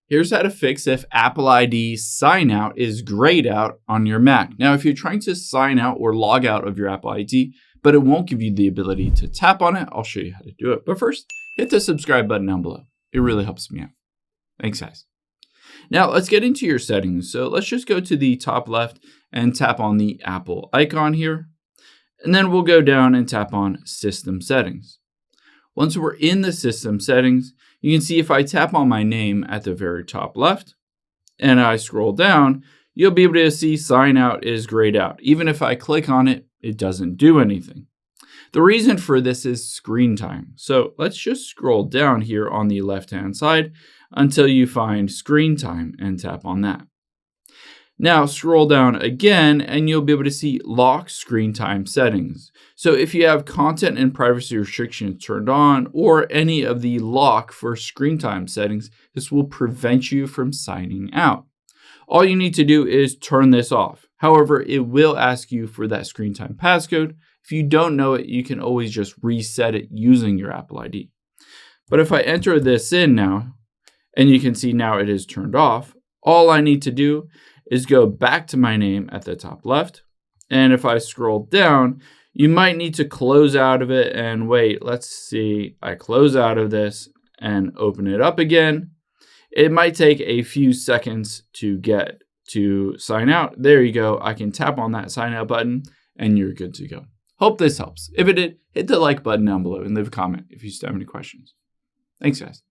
Here's how to fix if Apple ID sign out is grayed out on your Mac. Now, if you're trying to sign out or log out of your Apple ID, but it won't give you the ability to tap on it, I'll show you how to do it. But first, hit the subscribe button down below. It really helps me out. Thanks, guys. Now, let's get into your settings. So let's just go to the top left and tap on the Apple icon here. And then we'll go down and tap on System Settings. Once we're in the System Settings, you can see if I tap on my name at the very top left and I scroll down, you'll be able to see sign out is grayed out. Even if I click on it, it doesn't do anything. The reason for this is screen time. So let's just scroll down here on the left-hand side until you find screen time and tap on that. Now scroll down again and you'll be able to see lock screen time settings. So if you have content and privacy restrictions turned on or any of the lock for screen time settings, this will prevent you from signing out. All you need to do is turn this off. However, it will ask you for that screen time passcode. If you don't know it, you can always just reset it using your Apple ID. But if I enter this in now, and you can see now it is turned off, all I need to do is go back to my name at the top left. And if I scroll down, you might need to close out of it and wait. Let's see, I close out of this and open it up again. It might take a few seconds to get to sign out. There you go. I can tap on that sign out button and you're good to go. Hope this helps. If it did, hit the like button down below and leave a comment if you still have any questions. Thanks, guys.